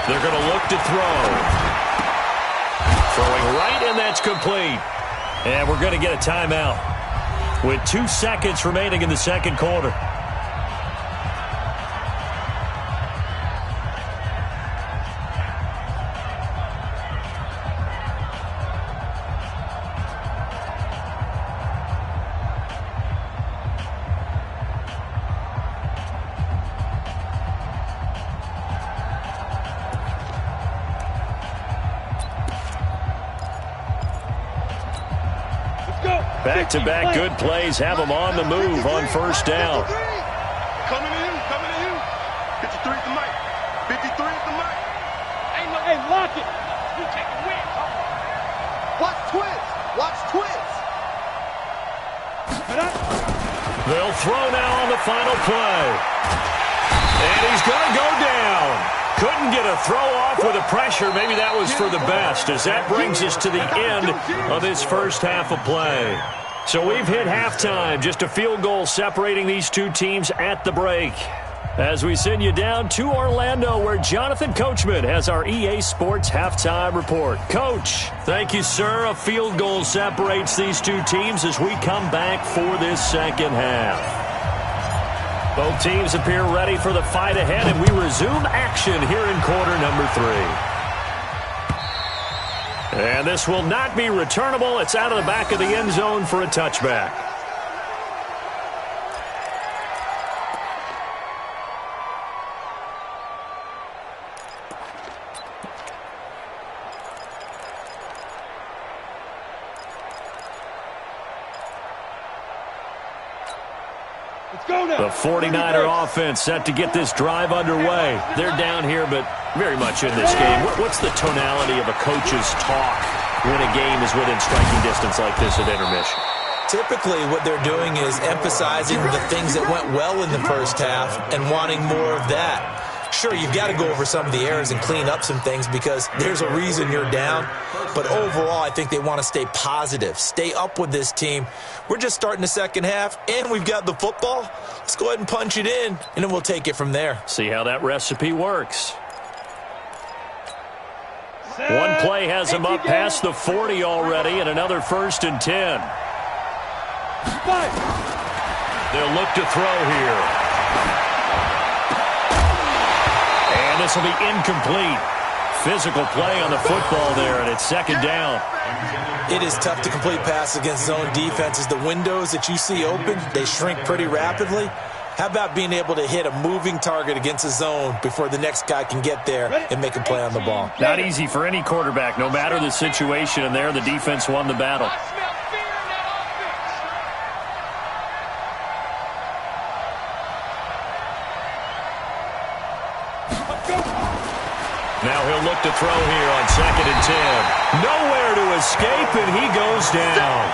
They're going to look to throw. Throwing right, and that's complete. And we're going to get a timeout with 2 seconds remaining in the second quarter. Back-to-back good plays have them on the move on first down. Coming to you, coming to you. 53 at the mic. 53 at the mic. Hey, lock it. You take a win. Watch twist. Watch twist. They'll throw now on the final play. And he's going to go down. Couldn't get a throw off with the pressure. Maybe that was for the best, as that brings us to the end of this first half of play. So we've hit halftime, just a field goal separating these two teams at the break. As we send you down to Orlando, where Jonathan Coachman has our EA Sports halftime report. Coach, thank you, sir. A field goal separates these two teams as we come back for this second half. Both teams appear ready for the fight ahead, and we resume action here in quarter number 3. And this will not be returnable. It's out of the back of the end zone for a touchback. The 49er offense set to get this drive underway. They're down here, but very much in this game. What's the tonality of a coach's talk when a game is within striking distance like this at intermission? Typically, what they're doing is emphasizing the things that went well in the first half and wanting more of that. Sure, you've got to go over some of the errors and clean up some things because there's a reason you're down. But overall, I think they want to stay positive, stay up with this team. We're just starting the second half, and we've got the football. Let's go ahead and punch it in, and then we'll take it from there. See how that recipe works. One play has them up past the 40 already, and another 1st and 10. They'll look to throw here. And this will be incomplete. Physical play on the football there, and it's second down. It is tough to complete pass against zone defenses. The windows that you see open, they shrink pretty rapidly. How about being able to hit a moving target against a zone before the next guy can get there and make a play on the ball? Not easy for any quarterback, no matter the situation, and there the defense won the battle. Now he'll look to throw here on 2nd and 10. Nowhere to escape, and he goes down.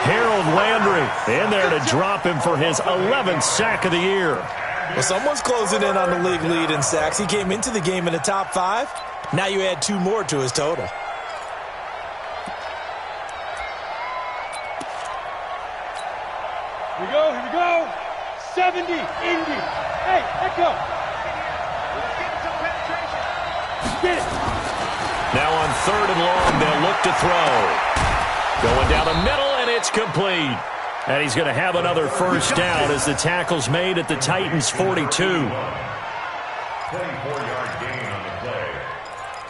Harold Landry in there to drop him for his 11th sack of the year. Well, someone's closing in on the league lead in sacks. He came into the game in the top 5. Now you add 2 more to his total. Here we go. 70, Indy. Hey, let go. Get it. Now on 3rd and long, they'll look to throw. Going down the middle, and it's complete. And he's going to have another first down as the tackle's made at the Titans' 42. 24-yard gain on the play.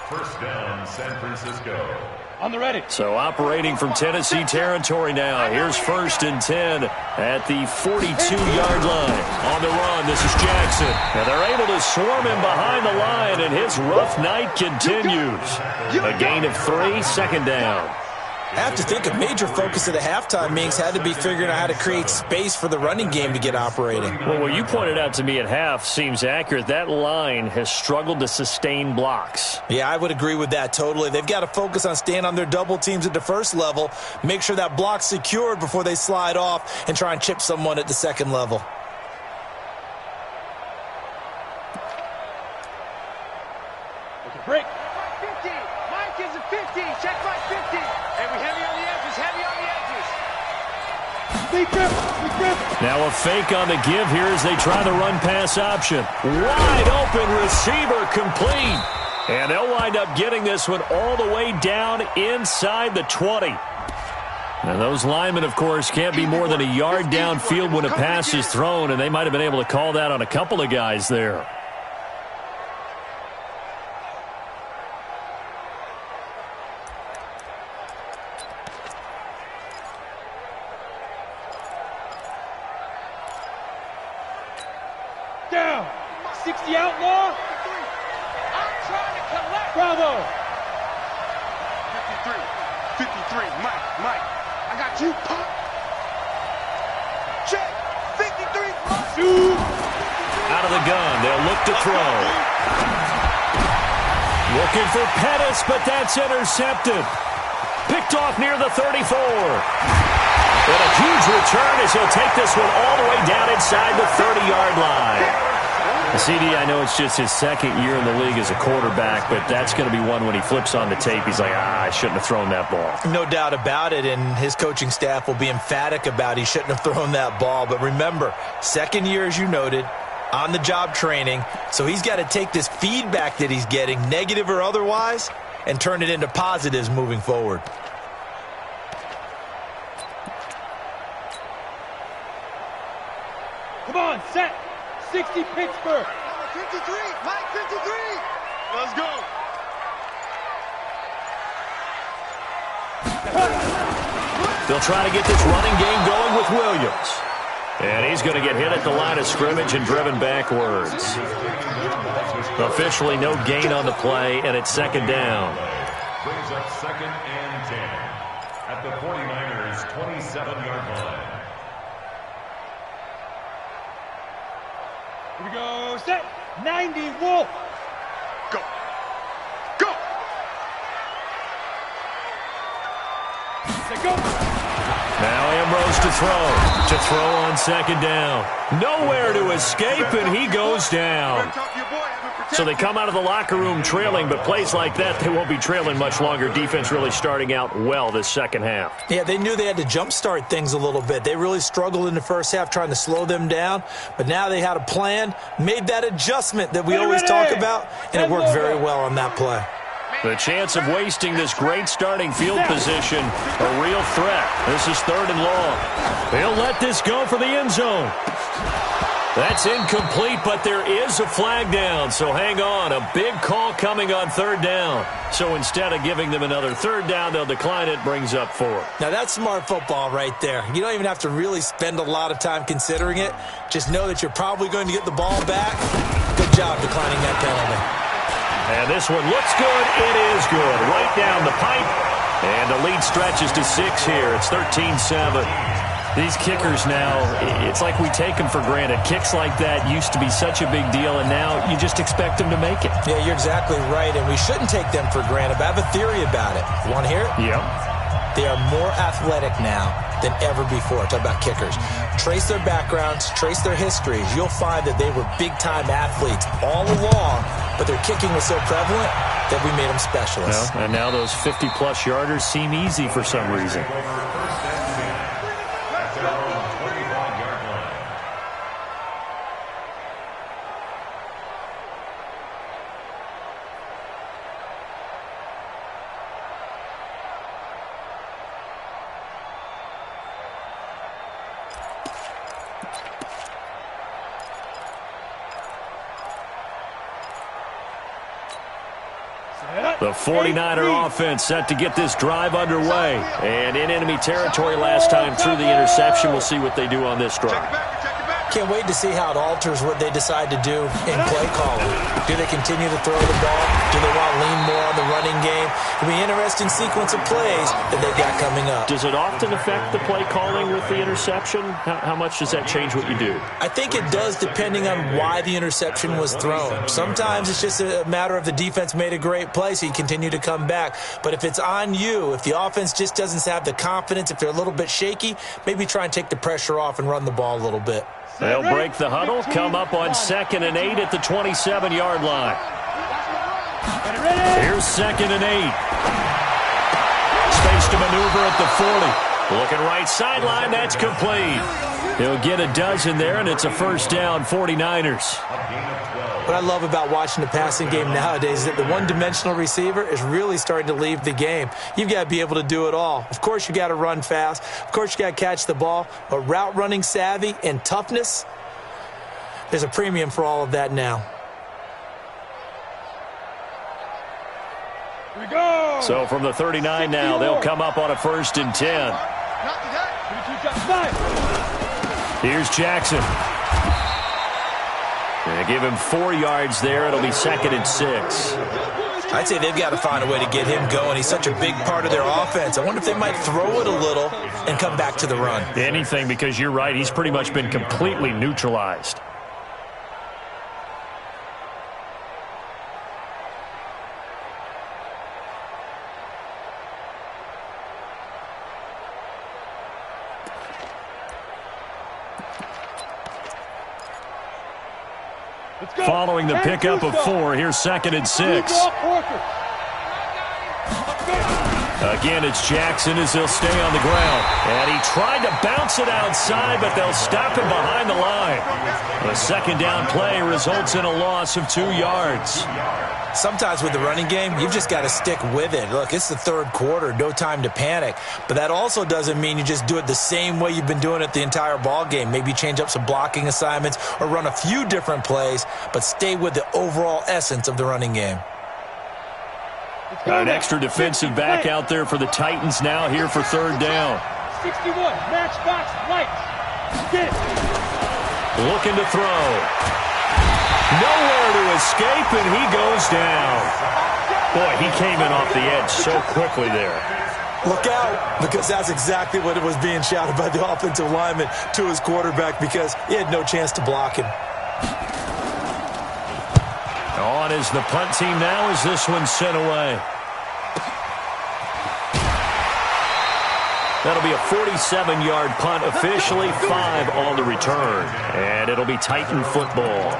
First down, San Francisco. On the ready. So operating from Tennessee territory now. Here's 1st and 10 at the 42-yard line. On the run, this is Jackson. And they're able to swarm him behind the line, and his rough night continues. A gain of 3, second down. I have to think a major focus of the halftime meetings had to be figuring out how to create space for the running game to get operating. Well, what you pointed out to me at half seems accurate. That line has struggled to sustain blocks. Yeah, I would agree with that totally. They've got to focus on staying on their double teams at the first level, make sure that block's secured before they slide off and try and chip someone at the second level. Okay, break. 50. Mike is a 50. Check my 50. And we heavy on the edges. Heavy on the edges. Now a fake on the give here as they try the run-pass option. Wide open receiver complete. And they'll wind up getting this one all the way down inside the 20. And those linemen, of course, can't be more than a yard downfield when a pass is thrown, and they might have been able to call that on a couple of guys there. Down. 60 outlaw. Bravo. 53, Mike, I got you, pop. Check, 53, Shoot. Out of the gun, they'll look to throw. Looking for Pettis, but that's intercepted. Picked off near the 34. And a huge return as he'll take this one all the way down inside the 30-yard line. CD, I know it's just his second year in the league as a quarterback, but that's going to be one when he flips on the tape, he's like, I shouldn't have thrown that ball. No doubt about it, and his coaching staff will be emphatic about he shouldn't have thrown that ball. But remember, second year, as you noted, on-the-job training, so he's got to take this feedback that he's getting, negative or otherwise, and turn it into positives moving forward. Come on, set. 60 Pittsburgh. 53, Mike, 53. Let's go. They'll try to get this running game going with Williams. And he's going to get hit at the line of scrimmage and driven backwards. Officially no gain on the play, and it's second down. Brings up 2nd and 10 at the 49ers' 27-yard line. Here we go, set. 90, Wolf. Go. Go. Set, go. Now Ambrose to throw on second down. Nowhere to escape, and he goes down. So they come out of the locker room trailing, but plays like that, they won't be trailing much longer. Defense really starting out well this second half. Yeah, they knew they had to jumpstart things a little bit. They really struggled in the first half trying to slow them down, but now they had a plan, made that adjustment that we always talk about, and it worked very well on that play. The chance of wasting this great starting field position, a real threat. This is 3rd and long. They'll let this go for the end zone. That's incomplete, but there is a flag down, so hang on. A big call coming on 3rd down. So instead of giving them another 3rd down, they'll decline it, brings up 4. Now, that's smart football right there. You don't even have to really spend a lot of time considering it. Just know that you're probably going to get the ball back. Good job declining that penalty. And this one looks good. It is good. Right down the pipe. And the lead stretches to 6 here. It's 13-7. These kickers now, it's like we take them for granted. Kicks like that used to be such a big deal, and now you just expect them to make it. Yeah, you're exactly right, and we shouldn't take them for granted. But I have a theory about it. You want to hear it? Yep. They are more athletic now than ever before. Talk about kickers. Trace their backgrounds, trace their histories. You'll find that they were big-time athletes all along, but their kicking was so prevalent that we made them specialists. Well, and now those 50-plus yarders seem easy for some reason. The 49er offense set to get this drive underway. And in enemy territory last time through the interception. We'll see what they do on this drive. Can't wait to see how it alters what they decide to do in play calling. Do they continue to throw the ball? Do they want to lean more on the running game? It'll be an interesting sequence of plays that they've got coming up. Does it often affect the play calling with the interception? How much does that change what you do? I think it does depending on why the interception was thrown. Sometimes it's just a matter of the defense made a great play, so you continue to come back. But if it's on you, if the offense just doesn't have the confidence, if they're a little bit shaky, maybe try and take the pressure off and run the ball a little bit. They'll break the huddle, come up on 2nd and 8 at the 27-yard line. Here's 2nd and 8. Space to maneuver at the 40. Looking right sideline, that's complete. He'll get a dozen there, and it's a first down, 49ers. A gain of 12. What I love about watching the passing game nowadays is that the one-dimensional receiver is really starting to leave the game. You've got to be able to do it all. Of course, you got to run fast. Of course, you got to catch the ball. But route running savvy and toughness, there's a premium for all of that now. Here we go. So from the 39 now, they'll come up on a 1st and 10. Here's Jackson. They give him 4 yards there. It'll be 2nd and 6. I'd say they've got to find a way to get him going. He's such a big part of their offense. I wonder if they might throw it a little and come back to the run. Anything, because you're right. He's pretty much been completely neutralized. Following the pickup of 4, here's 2nd and 6. Again, it's Jackson as he'll stay on the ground. And he tried to bounce it outside, but they'll stop him behind the line. A 2nd down play results in a loss of 2 yards. Sometimes with the running game, you've just got to stick with it. Look, it's the 3rd quarter, no time to panic. But that also doesn't mean you just do it the same way you've been doing it the entire ball game. Maybe change up some blocking assignments or run a few different plays, but stay with the overall essence of the running game. An extra defensive back out there for the Titans now here for 3rd down. 61, matchbox, lights. Get it. Looking to throw. Nowhere to escape, and he goes down. Boy, he came in off the edge so quickly there. Look out, because that's exactly what it was being shouted by the offensive lineman to his quarterback, because he had no chance to block him. On is the punt team now as this one's sent away. That'll be a 47-yard punt, officially 5 on the return. And it'll be Titan football.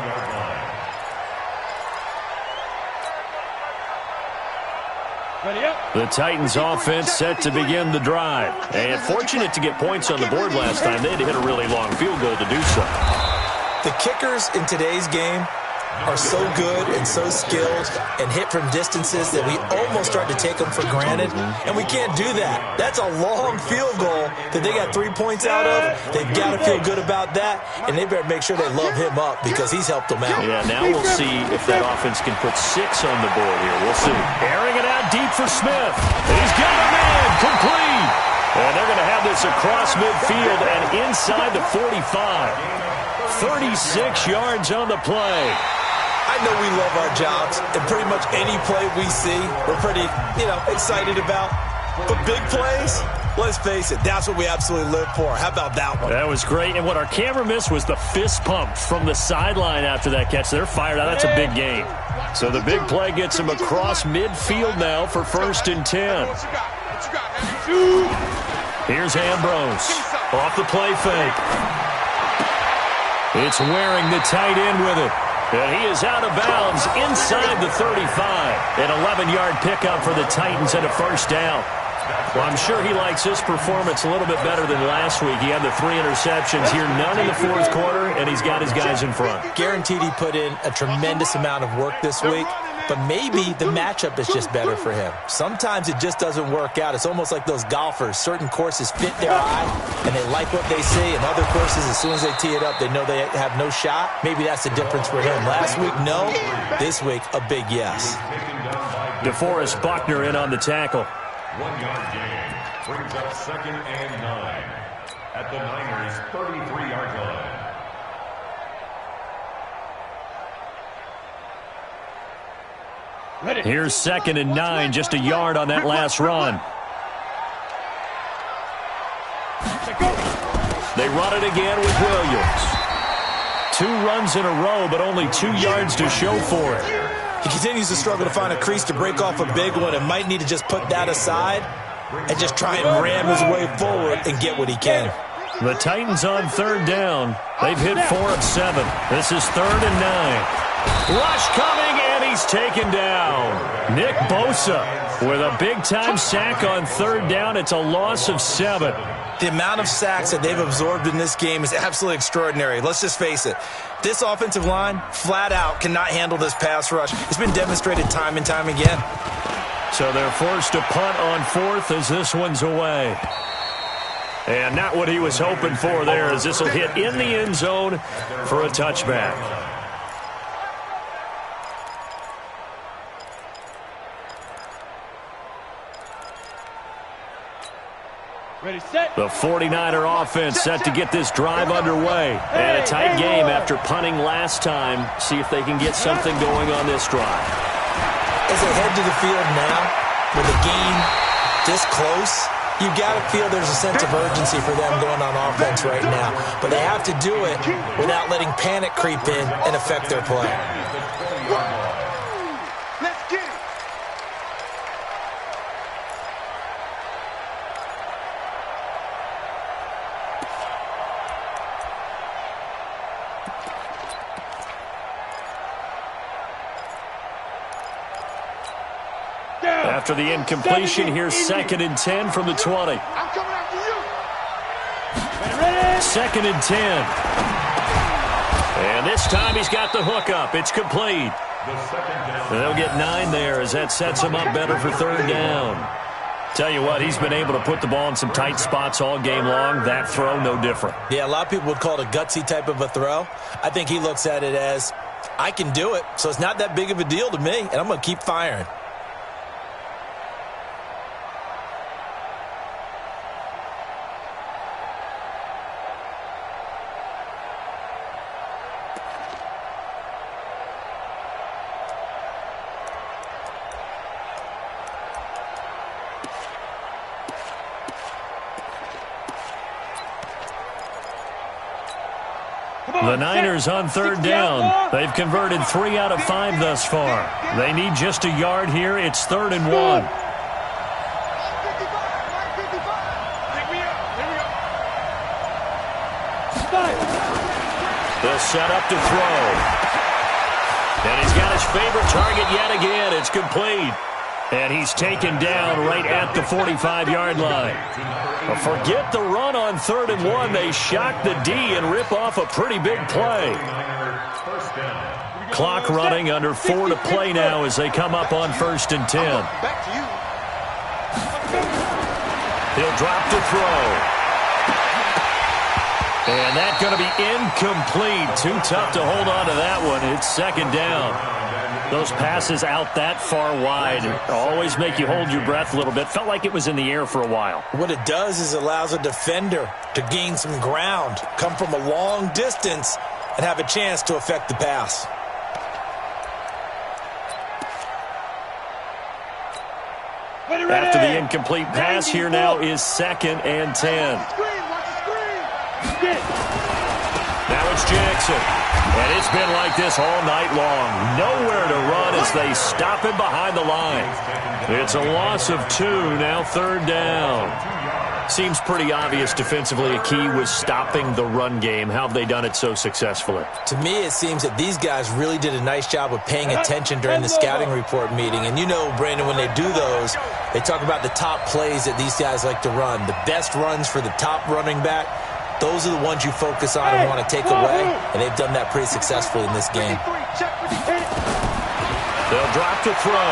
The Titans offense set to begin the drive. And fortunate to get points on the board last time. They had to hit a really long field goal to do so. The kickers in today's game are so good and so skilled and hit from distances that we almost start to take them for granted, and we can't do that. That's a long field goal that they got 3 points out of. They've got to feel good about that, and they better make sure they love him up because he's helped them out. Yeah, now we'll see if that offense can put 6 on the board here. We'll see. Airing it out deep for Smith. He's got a man complete. And they're going to have this across midfield and inside the 45. 36 yards on the play. I know we love our jobs, and pretty much any play we see, we're pretty, excited about. But big plays, let's face it, that's what we absolutely live for. How about that one? That was great. And what our camera missed was the fist pump from the sideline after that catch. They're fired out. That's a big game. So the big play gets him across midfield now for 1st and 10. Here's Ambrose. Off the play fake. It's Waring the tight end with it. And he is out of bounds inside the 35. An 11-yard pickup for the Titans and a 1st down. Well, I'm sure he likes his performance a little bit better than last week. He had the 3 interceptions here, none in the 4th quarter, and he's got his guys in front. Guaranteed he put in a tremendous amount of work this week, but maybe the matchup is just better for him. Sometimes it just doesn't work out. It's almost like those golfers. Certain courses fit their eye, and they like what they see, and other courses, as soon as they tee it up, they know they have no shot. Maybe that's the difference for him. Last week, no. This week, a big yes. DeForest Buckner in on the tackle. 1-yard gain brings up 2nd and 9 at the Niners' 33-yard line. Here's 2nd and 9, just a yard on that last run. They run it again with Williams. 2 runs in a row, but only 2 yards to show for it. He continues to struggle to find a crease to break off a big one and might need to just put that aside and just try and ram his way forward and get what he can. The Titans on 3rd down. They've hit 4 of 7. This is 3rd and 9. Rush coming, And he's taken down. Nick Bosa with a big-time sack on third down. It's a loss of 7. The amount of sacks that they've absorbed in this game is absolutely extraordinary. Let's just face it. This offensive line, flat out, cannot handle this pass rush. It's been demonstrated time and time again. So they're forced to punt on 4th as this one's away. And not what he was hoping for there, as this will hit in the end zone for a touchback. Ready, set. The 49er offense set to get this drive underway. And a tight game after punting last time. See if they can get something going on this drive. As they head to the field now, with the game this close, you've got to feel there's a sense of urgency for them going on offense right now. But they have to do it without letting panic creep in and affect their play. Let's get it. After the incompletion, here's 2nd and 10 from the 20. I'm coming after you. 2nd and 10. And this time he's got the hook up. It's complete. They'll get 9 there as that sets him up better for 3rd down. Tell you what, he's been able to put the ball in some tight spots all game long. That throw, no different. Yeah, a lot of people would call it a gutsy type of a throw. I think he looks at it as, I can do it, so it's not that big of a deal to me, and I'm going to keep firing. The Niners on 3rd down. They've converted 3 out of 5 thus far. They need just a yard here. It's 3rd and 1. They'll set up to throw. And he's got his favorite target yet again. It's complete. And he's taken down right at the 45-yard line. But forget the run on 3rd and 1. They shock the D and rip off a pretty big play. Clock running, under 4 to play now as they come up on 1st and 10. Back to you. He'll drop to throw. And that's going to be incomplete. Too tough to hold on to that one. It's 2nd down. Those passes out that far wide always make you hold your breath a little bit. Felt like it was in the air for a while. What it does is allows a defender to gain some ground, come from a long distance, and have a chance to affect the pass. After the incomplete pass, here now is 2nd and 10. Now it's Jackson. And it's been like this all night long. Nowhere to run as they stop him behind the line. It's a loss of 2, now 3rd down. Seems pretty obvious defensively a key was stopping the run game. How have they done it so successfully? To me, it seems that these guys really did a nice job of paying attention during the scouting report meeting. And you know, Brandon, when they do those, they talk about the top plays that these guys like to run. The best runs for the top running back. Those are the ones you focus on and want to take away, and they've done that pretty successfully in this game. They'll drop to throw.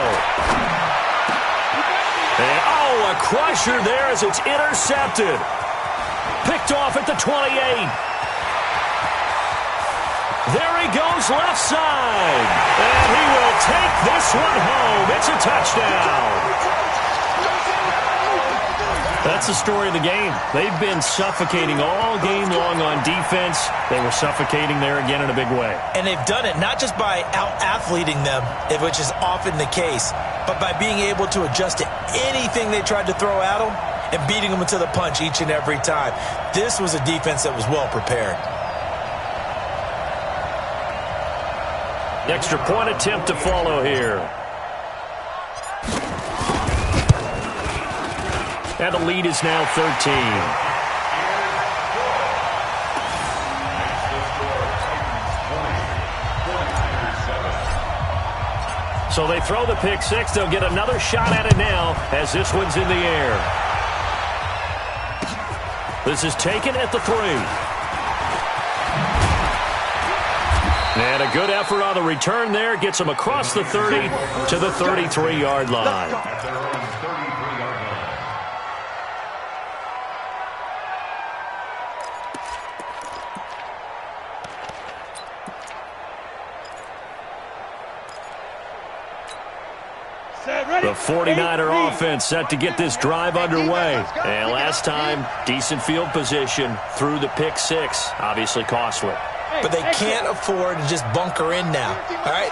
And, oh, a crusher there as it's intercepted. Picked off at the 28. There he goes left side. And he will take this one home. It's a touchdown. That's the story of the game. They've been suffocating all game long on defense. They were suffocating there again in a big way. And they've done it not just by out-athleting them, which is often the case, but by being able to adjust to anything they tried to throw at them and beating them to the punch each and every time. This was a defense that was well prepared. Extra point attempt to follow here. And the lead is now 13. So they throw the pick six. They'll get another shot at it now as this one's in the air. This is taken at the 3. And a good effort on the return there. Gets him across the 30 to the 33-yard line. At their own 33-yard line. The 49er offense set to get this drive underway. And last time, decent field position through the pick six. Obviously costly. But they can't afford to just bunker in now. All right,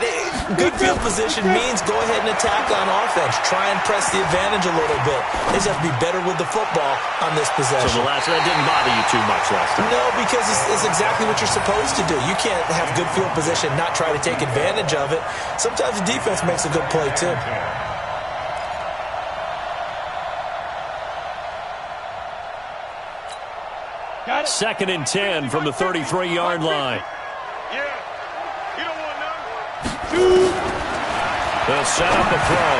good field position means go ahead and attack on offense. Try and press the advantage a little bit. They just have to be better with the football on this possession. So that didn't bother you too much last time? No, because it's exactly what you're supposed to do. You can't have good field position, not try to take advantage of it. Sometimes the defense makes a good play too. Second and 10 from the 33-yard line. Yeah. You don't want none. They'll set up a throw.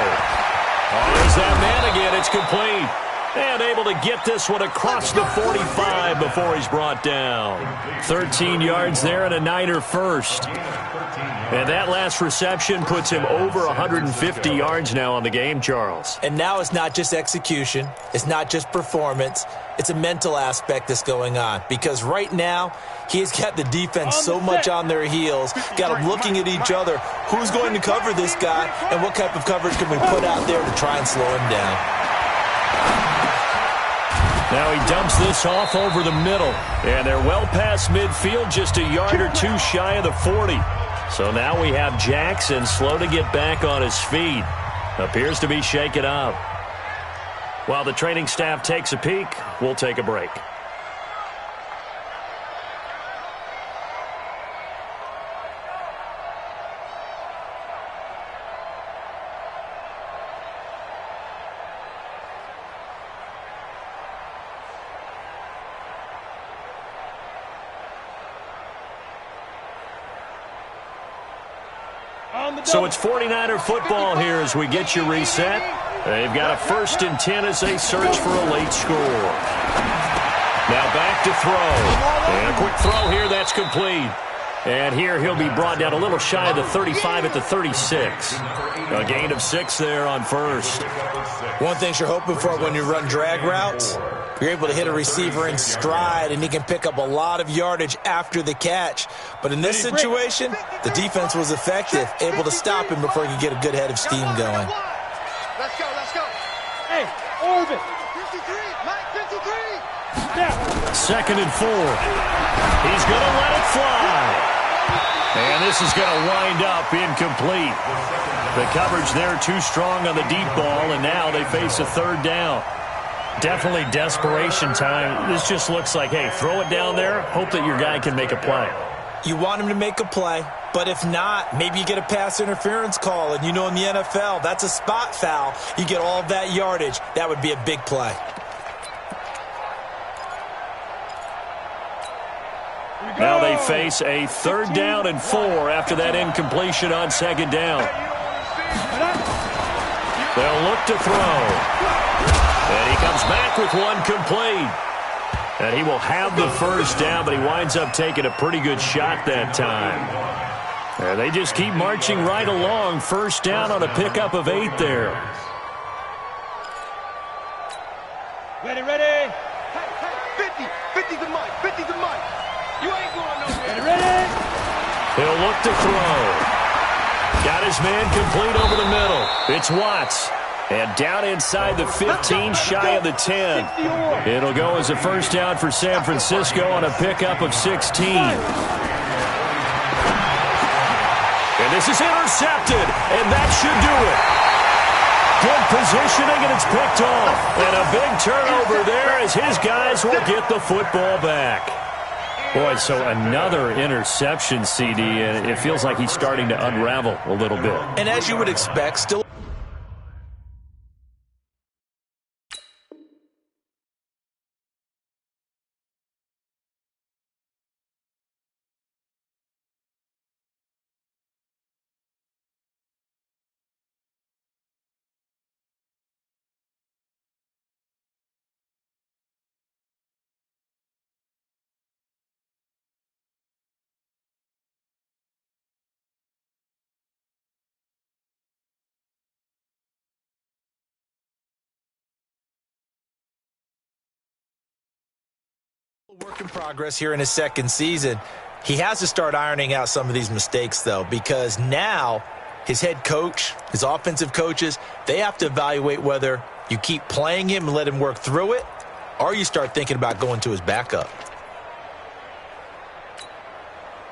Oh, there's that man again. It's complete. And able to get this one across the 45 before he's brought down. 13 yards there and a Niner first. And that last reception puts him over 150 yards now on the game, Charles. And now it's not just execution. It's not just performance. It's a mental aspect that's going on. Because right now, he's got the defense so much on their heels, got them looking at each other. Who's going to cover this guy, and what type of coverage can we put out there to try and slow him down? Now he dumps this off over the middle. And they're well past midfield, just a yard or two shy of the 40. So now we have Jackson slow to get back on his feet. Appears to be shaken up. While the training staff takes a peek, we'll take a break. So it's 49er football here as we get you reset. They've got a 1st and 10 as they search for a late score. Now back to throw. And a quick throw here, that's complete. And here he'll be brought down a little shy of the 35 at the 36. A gain of 6 there on first. One thing you're hoping for when you run drag routes, you're able to hit a receiver in stride, and he can pick up a lot of yardage after the catch. But in this situation, the defense was effective, able to stop him before he could get a good head of steam going. Let's go, let's go. Hey, orbit. 53, Mike, 53. Yeah. 2nd and 4. He's going to let it fly. And this is going to wind up incomplete. The coverage there too strong on the deep ball, and now they face a 3rd down. Definitely desperation time. This just looks like, hey, throw it down there, hope that your guy can make a play. You want him to make a play, but if not, maybe you get a pass interference call, and you know in the NFL, that's a spot foul. You get all of that yardage. That would be a big play. Now they face a 3rd down and 4 after that incompletion on 2nd down. They'll look to throw. And he comes back with one complete. And he will have the 1st down, but he winds up taking a pretty good shot that time. And they just keep marching right along. 1st down on a pickup of 8 there. Ready, ready. Hey, 50. 50 to Mike. 50 to Mike. You ain't going nowhere. Ready. He'll look to throw. Got his man complete over the middle. It's Watts. And down inside the 15, shy of the 10. It'll go as a 1st down for San Francisco on a pickup of 16. And this is intercepted, and that should do it. Good positioning, and it's picked off. And a big turnover there as his guys will get the football back. Boy, so another interception, CD, and it feels like he's starting to unravel a little bit. And as you would expect, still Work in progress here in his second season. He has to start ironing out some of these mistakes, though, because now his head coach, his offensive coaches, they have to evaluate whether you keep playing him and let him work through it, or you start thinking about going to his backup.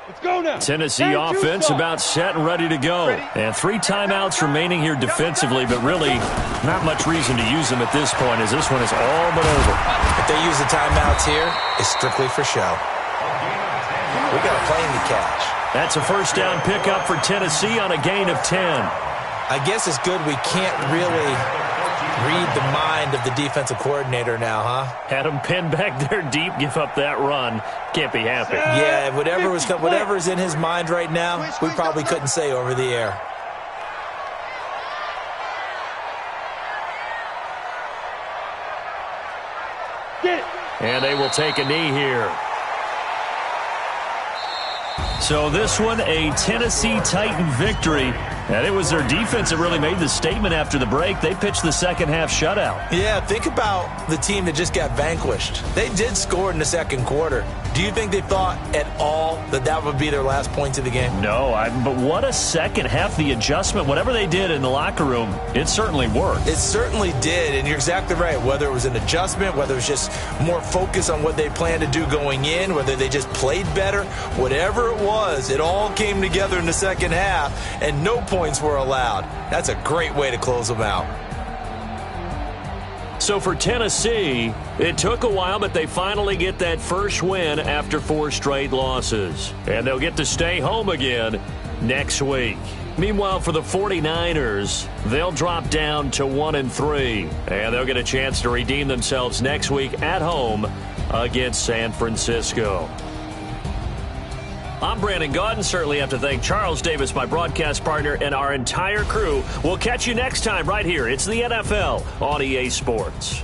Let's go now. Tennessee offense about set and ready to go. And 3 timeouts remaining here defensively, but really not much reason to use them at this point as this one is all but over. If they use the timeouts here, it's strictly for show. We got a plane to catch. That's a first down pickup for Tennessee on a gain of 10. I guess it's good we can't really read the mind of the defensive coordinator now, huh? Had him pinned back there deep, give up that run. Can't be happy. Yeah, whatever's in his mind right now, we probably couldn't say over the air. Get it. And they will take a knee here. So this one, a Tennessee Titan victory. And it was their defense that really made the statement after the break. They pitched the second-half shutout. Yeah, think about the team that just got vanquished. They did score in the second quarter. Do you think they thought at all that that would be their last points of the game? No, but what a second half. The adjustment, whatever they did in the locker room, it certainly worked. It certainly did, and you're exactly right. Whether it was an adjustment, whether it was just more focus on what they planned to do going in, whether they just played better, whatever it was, it all came together in the second half, and no points were allowed. That's a great way to close them out. So for Tennessee, it took a while, but they finally get that first win after 4 straight losses. And they'll get to stay home again next week. Meanwhile, for the 49ers, they'll drop down to 1-3. And they'll get a chance to redeem themselves next week at home against San Francisco. I'm Brandon Gaudin. Certainly have to thank Charles Davis, my broadcast partner, and our entire crew. We'll catch you next time right here. It's the NFL on EA Sports.